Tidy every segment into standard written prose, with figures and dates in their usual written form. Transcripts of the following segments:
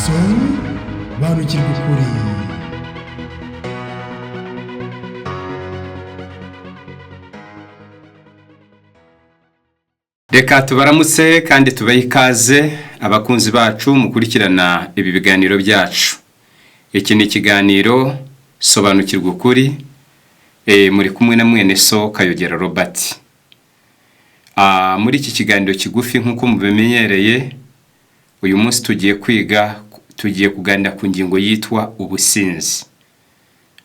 sobanukirwa ukuri. Reka tubaramutse kandi tubahe ikaze abakunzi bacu mukurikirana ibi biganiro byacu. Iki ni ikiganiro sobanukirwa ukuri, muri kumwe na mwene so Kayogera Robert. Muri iki kiganiro kigufi nk'uko mubimenyereye, uyu munsi tugiye kuganira ku ngingo yitwa ubusinzi.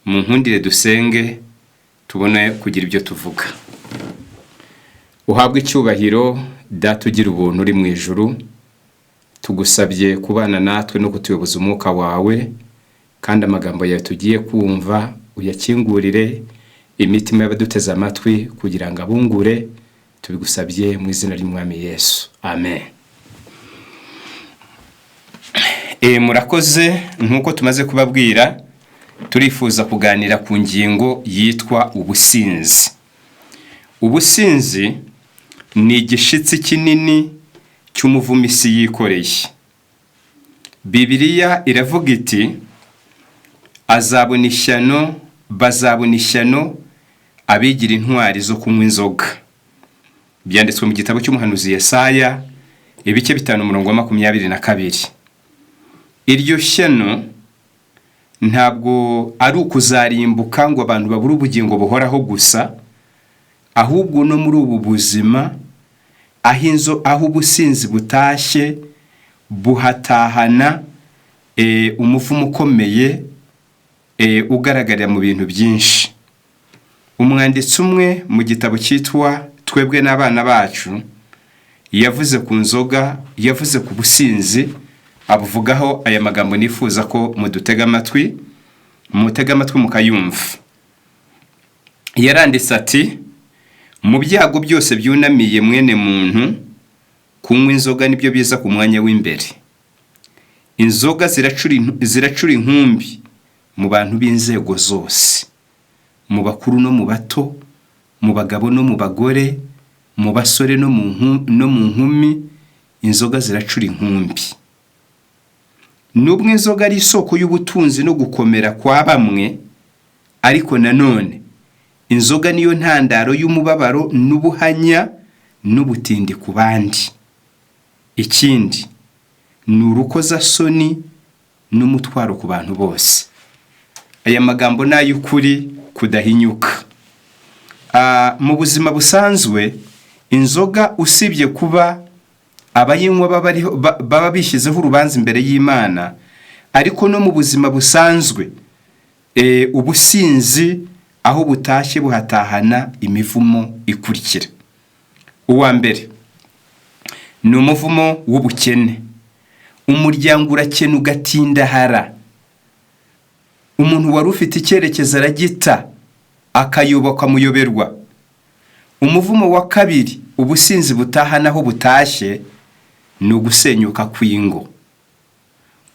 Mu nkundire dusenge tubone kugira ibyo tuvuga. Uhabwe icyubahiro Data ugira ubuntu uri mu ijuru, tugusabye kubana natwe no kutuyoboza umwuka wawe, kandi amagambo yawe tugiye kumva uyakingurire imitima y'abaduteze amatwi kugira ngo abungure, tubigusabye mu izina ry'Umwami Yesu. Amen. Murakoze, nk'uko tumaze kubabwira, turifuza kuganira ku ngingo yitwa ubusinzi. Ubusinzi ni igishitsi kinini cy'umuvumo isi yikoreye. Bibiliya iravuga iti, bazabona ishyano abigira intwari zo kunywa inzoga. Byanditswe mu gitabo cy'umuhanuzi Yesaya, ibice 5:22. Iryo shyano ntabwo ari ukuzarimbuka ngo abantu babura ubugingo buhoraho gusa, ahubwo no muri ubu buzima aho ubusinzi butashye buhatahana umuvumo ukomeye ugaragarira mu bintu byinshi. Umwanditsi umwe mu gitabo cyitwa Twebwe n'Abana Bacu yavuze ku nzoga, yavuze ku businzi, abuvugaho aya magambo nifuza ko mutega amatwi mukayumva. Yaranditse ati, mu byago byose byunamiye mwene muntu, kunywa inzoga nibyo biza ku mwanya w'imbere. Inzoga ziracura inkumbi mu bantu b'inzego zose, mu bakuru no mu bato, mu bagabo no mu bagore, mu basore no mu nkumi, inzoga ziracura inkumbi. Nubwo inzoga ari isoko y'ubutunzi no gukomera kwa bamwe, ariko nanone inzoga niyo ntandaro y'umubabaro n'ubuhanya n'ubutindi ku bandi. Ikindi ni urukozasoni n'umutwaro ku bantu bose. Aya magambo ni ay'ukuri kudahinyuka. Mu buzima busanzwe, inzoga usibye kuba abayinywa baba bishyizeho urubanza imbere y'Imana, ariko no mu buzima busanzwe ubusinzi aho butashye buhatahana imivumo ikurikira. Uwa mbere ni umuvumo w'ubukene. Umuryango urakena ugatindahara. Umuntu wari ufite icyerekezo aragita, akayoboka muyoberwa. Umuvumo wa kabiri ubusinzi butahana aho butashye ni ugusenyuka kw'ingo.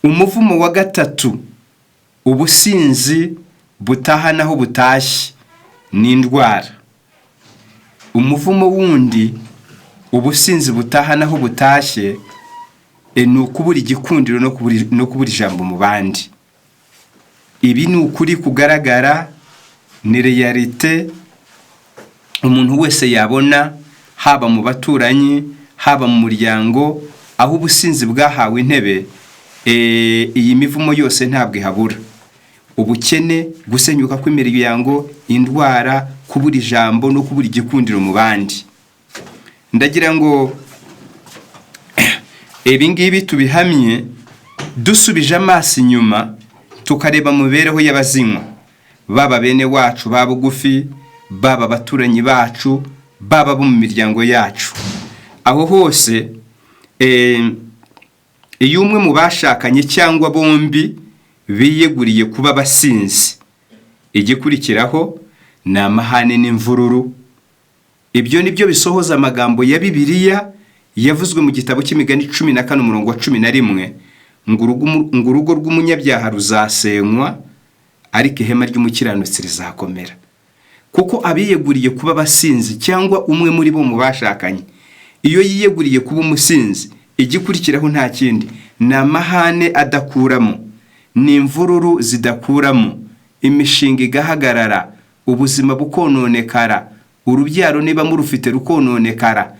Umuvumo wa gatatu ubusinzi butahana aho butashye ni indwara. Umuvumo wundi ubusinzi butahana aho butashye ni ukubura igikundiro no kubura ijambo mu bandi. Ibi ni ukuri kugaragara, ni realite umuntu wese yabona, haba mu baturanyi, haba mu muryango, aho ubusinzi bwahawe intebe. Iyi mivumo yose ntabwo ihabura: ubukene, gusenyuka kw'imiryango, indwara, kubura ijambo no kubura igikundiro mu bandi. Ndagira ngo ibi ngibi tubihamye dusubije amaso inyuma, tukareba mu mibereho y'abazinywa, baba bene wacu baba bugufi, baba abaturanyi bacu, baba bo mu miryango yacu. Aho hose iyo umwe mu bashakanye cyangwa bombi biyeguriye kuba abasinzi, igikurikiraho ni amahane n'imvururu. Ibyo nibyo bisohoza amagambo ya Bibiliya yavuzwe mu gitabo cy'Imigani 14:11, ngo urugo rw'umunyabyaha ruzasenywa, ariko ihema ry'umukiranutsi rizakomera. Kuko abiyeguriye kuba abasinzi cyangwa umwe muri bo mu bashakanye, iyo yiyeguriye kuba umusinzi, igikurikiraho nta kindi ni amahane adakuramo, ni imvururu zidakuramo, imishinga igahagarara, ubuzima bukononekara, urubyaro niba murufite rukononekara,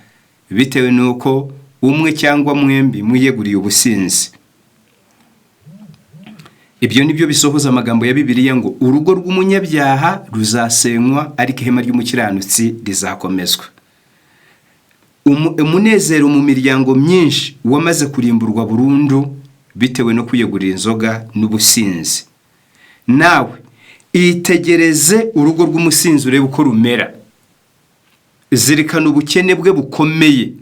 bitewe nuko umwe cyangwa mwembi mwiyeguriye ubusinzi. Ibyo nibyo bisohoza amagambo ya Bibiliya ngo urugo rw'umunyabyaha ruzasenywa ariko ihema ry'umukiranutsi rizakomezwa. Umunezero mu miryango myinshi wamaze kurimburwa burundu bitewe no kwiyegurira inzoga n'ubusinzi. Nawe itegereze urugo rw'umusinzi urebe uko rumera. Zirikana ubukene bwe bukomeye,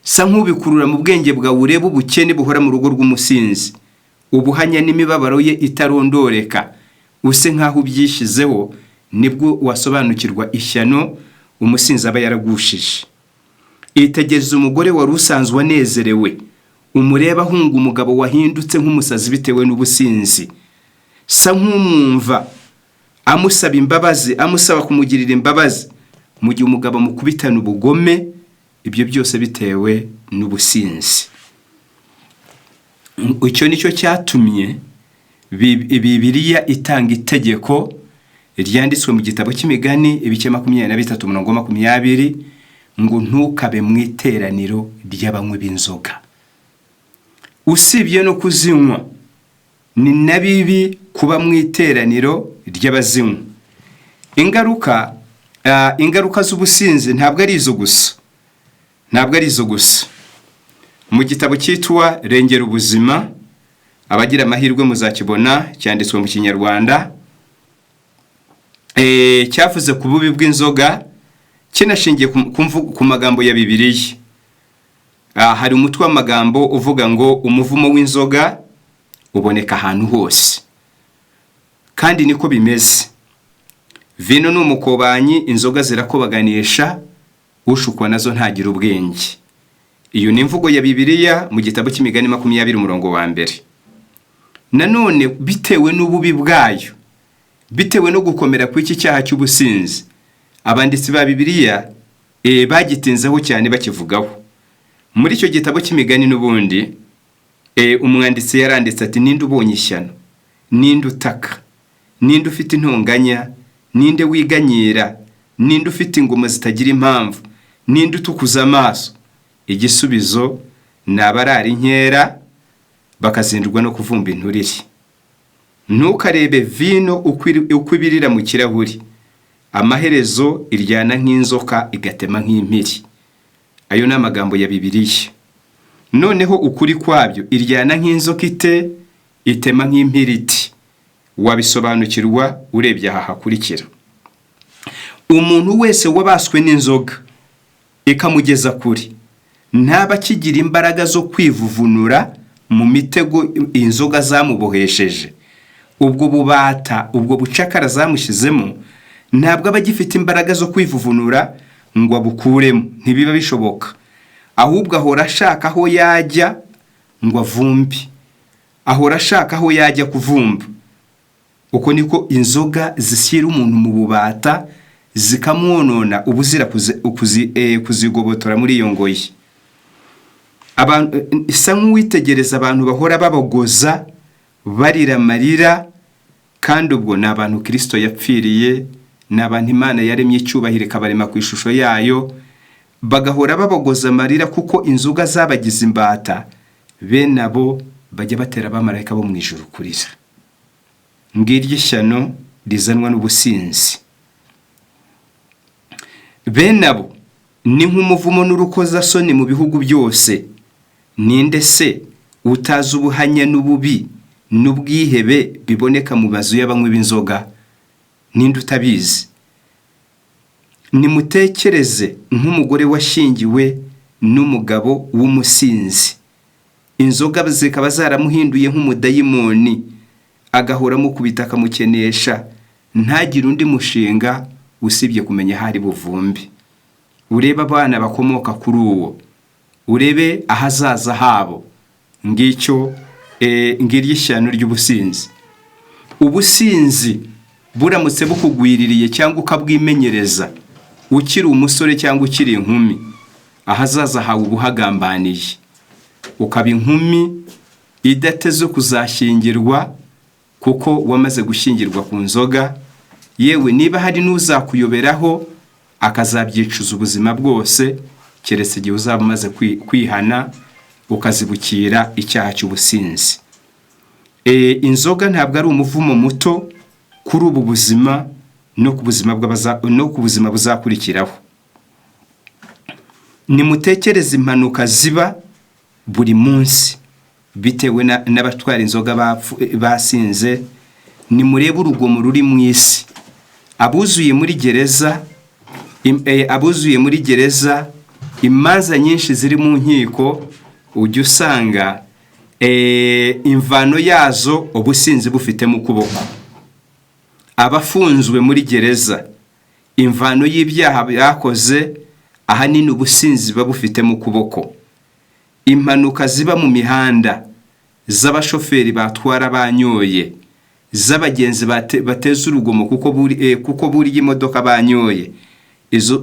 sa nk'ubikurura mu bwenge bwawe urebe ubukene buhora mu rugo rw'umusinzi, ubuhanya n'imibabaro ye itarondoreka, use nk'aho ubyishizeho, nibwo wasobanukirwa ishyano umusinzi aba yaragushije. Itegereze umugore wari usanzwe anezerewe, umureba ahunga umugabo wahindutse nk'umusazi bitewe n'ubusinzi, sa nk'umwumva amusaba imbabazi, amusaba kumugirira imbabazi, mu gihe umugabo mukubitana ubugome, ibyo byose bitewe n'ubusinzi. Icyo nicyo cyatumye Bibiliya itanga itegeko ryanditswe mu gitabo cy'Imigani ibice 23:20 ngo ntukabe mu iteraniro ry'abanywi b'inzoga. Usibye no kuzinywa, ni nabibi kuba mu iteraniro ry'abazinywa. Ingaruka z'ubusinzi ntabwo ari izo gusa. Mu gitabo cyitwa Rengera Ubuzima, abagira amahirwe muzakibona, cyanditswe mu Kinyarwanda, cyavuze ku bubi bw'inzoga, kinashingiye ku magambo ya Bibiliya. Hari umutwe w'amagambo uvuga ngo umuvumo w'inzoga uboneka ahantu hose, kandi niko bimeze. Vino n'umukobanyi, inzoga zirakobaganisha, ushukwa nazo ntagira ubwenge. Iyo ni imvugo ya Bibiliya mu gitabo cy'Imigani 20:1. Nanone bitewe n'ububi bwayo, bitewe no gukomera kw'iki cyaha cy'ubusinzi, abanditsi ba Bibiliya bagitinzeho cyane bakivugaho. Muri icyo gitabo cy'Imigani n'ubundi, umwanditsi yaranditse ati, ninde ubonye ishyano, ninde utaka, ninde ufite intonganya, ninde wiganyira, ninde ufite ingoma zitagira impamvu, ninde utukuza amaso. Igisubizo ni abarara inkera bakazindurwa no kuvumba inturire. Ntukarebe vino uko ibirira mu kirahuri, amaherezo iryana nk'inzoka igatema nk'impiri. Ayo ni amagambo ya Bibiliya. Noneho ukuri kwabyo, iryana nk'inzoka itema nk'impiri iti. Wabisobanukirwa urebye aha hakurikira. Umuntu wese wabaswe n'inzoga ikamugeza kuri, ntaba kigira imbaraga zo kwivuvunura mu mitego inzoga zamubohesheje. Ubwo bubata, ubwo bucakara zamushizemo, ntabwo aba gifite imbaraga zo kwivuvunura ngo abukuremo, ntibiba bishoboka. Ahubwo ahora ashaka aho yajya ngo avumbi, ahora ashaka aho yajya kuvumba. Uko niko inzoga zishyira umuntu mu bubata, zikamwonona ubuzira kuzigobotora muri iyo ngoyi. Isa nk'uwitegereza abantu bahora babogoza, barira amarira, kandi ubwo ni abantu Kristo yapfiriye, ni abantu Imana yaremye icyubahiro ikabarema ku ishusho yayo, bagahora babogoza amarira kuko inzoga zabagize imbata. Bene abo bajya batera abamarayika bo mu ijuru kurira. Ngiryo ishyano rizanwa n'ubusinzi. Bene abo ni nk'umuvumo n'urukozasoni mu bihugu byose. Ninde se utazi ubuhanya n'ububi n'ubwihebe biboneka mu mazu y'abanywi b'inzoga? Ninde utabizi? Nimutekereze nk'umugore washingiwe n'umugabo w'umusinzi. Inzoga zikaba zaramuhinduye nk'umudayimoni, agahora mukubita akamukenesha, ntagire undi mushinga usibye kumenya hari buvumbi. Urebe abana bakomoka kuri uwo, urebe ahazaza habo. Ngiryo ishyano ry'ubusinzi. Ubusinzi buramutse bukugwiririye cyangwa ukabwimenyereza, ukiri umusore cyangwa ukiri inkumi, ahazaza hawe ubuhagambaniye. Ukaba inkumi idateze kuzashyingirwa kuko wamaze gushyingirwa ku nzoga, yewe niba hari n'uzakuyoberaho akazabyicuza ubuzima bwose, keretse igihe uzaba umaze kwihana ukazibukira icyaha cy'ubusinzi. Inzoga ntabwo ari umuvumo muto kuri ubu buzima no ku buzima buzakurikiraho. Nimutekereze impanuka ziba buri munsi bitewe n'abatwara inzoga basinze. Nimurebe urugomo ruri mu isi, abuzuye muri gereza, imanza nyinshi ziri mu nkiko, ujya usanga imvano yazo ubusinzi bufite mu kuboko. Abafunzwe muri gereza, imvano y'ibyaha byakoze ahanini ubusinzi bufite mu kuboko. Impanuka ziba mu mihanda z'abashoferi batwara banyoye, z'abagenzi bateza urugomo kuko buriye imodoka banyoye,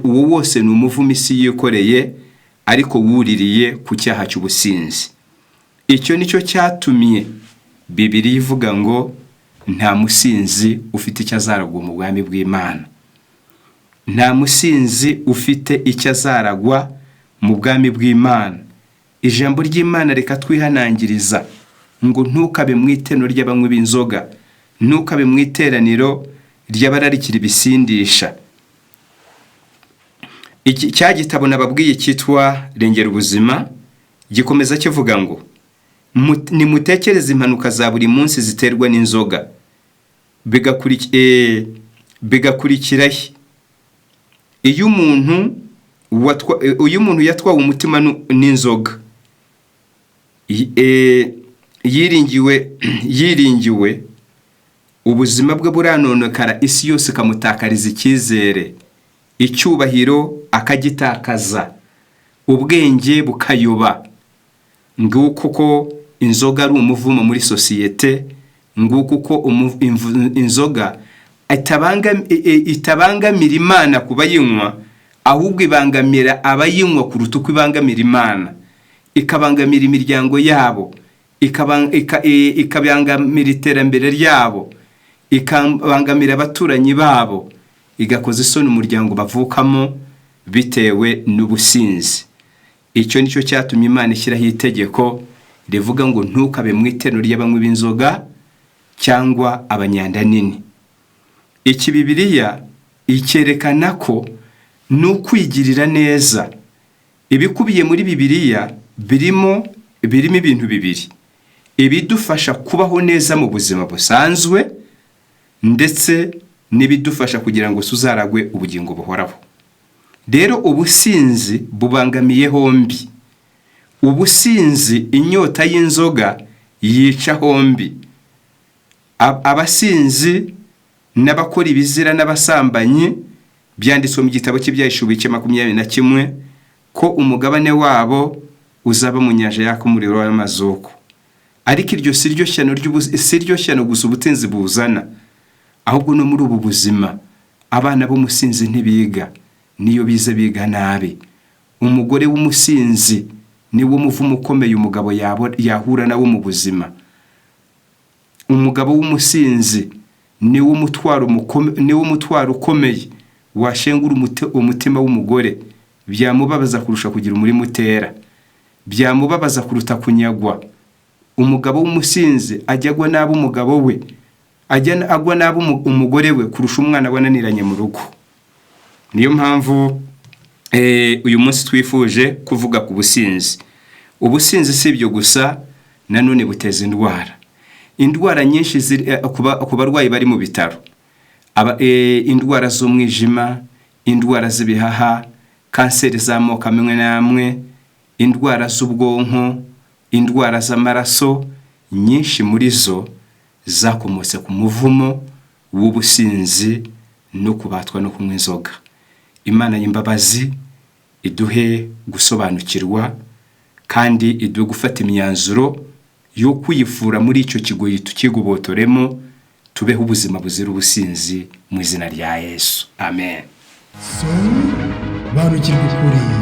uwo wose ni umuvumo isi yikoreye, ariko wuririye ku cyaha cy'ubusinzi. Icyo nicyo cyatumye Bibiliya ivuga ngo nta musinzi ufite icyo azaragwa mu bwami bw'Imana. Nta musinzi ufite icyo azaragwa mu bwami bw'Imana. Ijambo ry'Imana reka twihanangiriza ngo ntukabe mu iteraniro ry'abanywi b'inzoga, ntukabe mu iteraniro ry'abararikira ibisindisha. Cya gitabo nababwiye cyitwa Rengera Ubuzima gikomeza kivuga ngo nimutekereze impanuka za buri munsi ziterwa n'inzoga, bigakurikiraho iyo umuntu yatwawe umutima n'inzoga, yiringiwe ubuzima bwe buranonekara, isi yose ikamutakariza icyizere, icyubahiro akagitakaza, ubwenge bukayoba. Nguko ko inzoga ari umuvumo muri sosiyete, nguko ko inzoga itabangamira Imana kubayinywa, ahubwo ibangamira abayinywa kuruta uko ibangamira Imana. Ikabangamira imiryango yabo, ikabangamira iterambere ryabo, ikabangamira abaturanyi babo, igakoza isoni umuryango bavukamo bitewe n'ubusinzi. Icyo nicyo cyatumye Imana ishyiraho itegeko rivuga ngo ntukabe mu iteraniro ry'abanywi b'inzoga cyangwa abanyanda nini. Iki Bibiliya icyerekana ko n'ukwigirira neza. Ibikubiye muri Bibiliya birimo ibintu bibiri: ibidufasha kubaho neza mu buzima busanzwe, ndetse n'ibidufasha kugira ngo tuzaragwe ubugingo buhoraho. Rero ubusinzi bubangamiye hombi. Ubusinzi, inyota y'inzoga yica hombi. Abasinzi n'abakora ibizira n'abasambanyi byanditswe mu gitabo cy'Ibyahishuwe 21 ko umugabane wabo uzaba mu nyanja yaka umuriro w'amazuku. Ariko iryo si ryo shyano gusa ubutinzi buzana, ahubwo no muri ubu buzima abana b'umusinzi ntibiga, niyo bize biga nabi. Umugore w'umusinzi niwo muvumo ukomeye umugabo yahura nawo mu buzima. Umugabo w'umusinzi niwo mutwaro ukomeye washengura umutima w'umugore, byamubabaza kurusha kugira umurimo utera, byamubabaza kuruta kunyagwa. Umugabo w'umusinzi ajyagwa nabi umugabo we, agwa nabi umugore we kurusha umwana wananiranye mu rugo. Niyo mpamvu uyu munsi twifuje kuvuga ku businzi. Ubusinzi si ibyo gusa, nanone buteza indwara nyinshi ku barwayi bari mu bitaro. Indwara z'umwijima, indwara z'ibihaha, kanseri z'amoko amwe n'amwe, indwara z'ubwonko, indwara z'amaraso, nyinshi muri zo zakomotse ku muvumo w'ubusinzi no kubatwa no kunywa inzoga. Imana y'imbabazi iduhe gusobanukirwa kandi iduhe gufata imyanzuro yo kwifura muri icyo kigoyi tukigubotoremo, tubeho ubuzima buzira ubusinzi mu izina rya Yesu. Amen. Banukirwa ukuri.